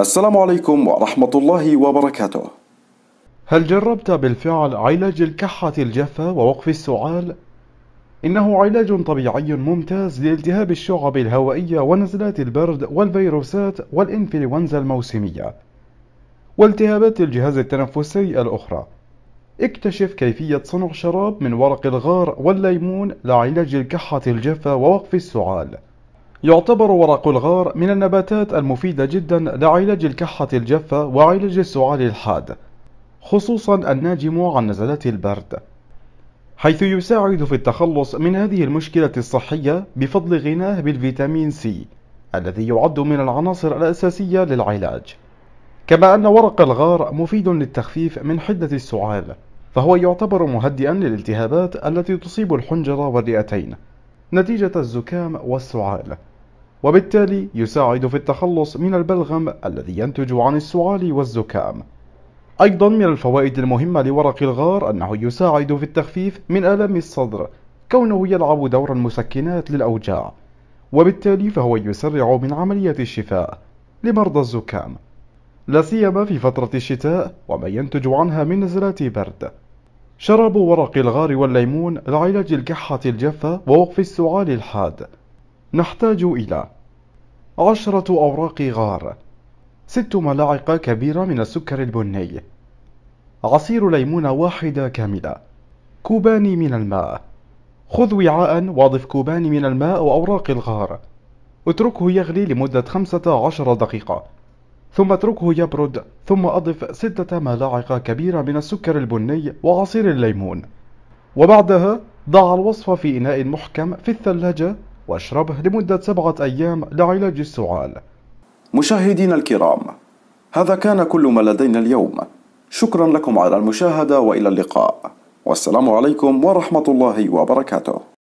السلام عليكم ورحمة الله وبركاته. هل جربت بالفعل علاج الكحة الجافة ووقف السعال؟ إنه علاج طبيعي ممتاز لالتهاب الشعب الهوائية ونزلات البرد والفيروسات والإنفلونزا الموسمية والتهابات الجهاز التنفسي الأخرى. اكتشف كيفية صنع شراب من ورق الغار والليمون لعلاج الكحة الجافة ووقف السعال. يعتبر ورق الغار من النباتات المفيدة جدا لعلاج الكحة الجافة وعلاج السعال الحاد، خصوصا الناجم عن نزلات البرد، حيث يساعد في التخلص من هذه المشكلة الصحية بفضل غناه بالفيتامين سي الذي يعد من العناصر الأساسية للعلاج. كما أن ورق الغار مفيد للتخفيف من حدة السعال، فهو يعتبر مهدئا للالتهابات التي تصيب الحنجرة والرئتين نتيجة الزكام والسعال، وبالتالي يساعد في التخلص من البلغم الذي ينتج عن السعال والزكام. أيضا من الفوائد المهمة لورق الغار أنه يساعد في التخفيف من آلام الصدر، كونه يلعب دور المسكنات للأوجاع، وبالتالي فهو يسرع من عملية الشفاء لمرضى الزكام، لا سيما في فترة الشتاء وما ينتج عنها من نزلات برد. شراب ورق الغار والليمون لعلاج الكحة الجافة ووقف السعال الحاد. نحتاج إلى 10 أوراق غار، 6 ملاعق كبيرة من السكر البني، عصير ليمون واحدة كاملة، كوبان من الماء. خذ وعاء واضف كوبان من الماء وأوراق الغار، اتركه يغلي لمدة 15 دقيقة، ثم اتركه يبرد، ثم أضف 6 ملاعق كبيرة من السكر البني وعصير الليمون، وبعدها ضع الوصفة في إناء محكم في الثلاجة واشربه لمدة 7 أيام لعلاج السعال. مشاهدينا الكرام، هذا كان كل ما لدينا اليوم. شكرا لكم على المشاهدة وإلى اللقاء، والسلام عليكم ورحمة الله وبركاته.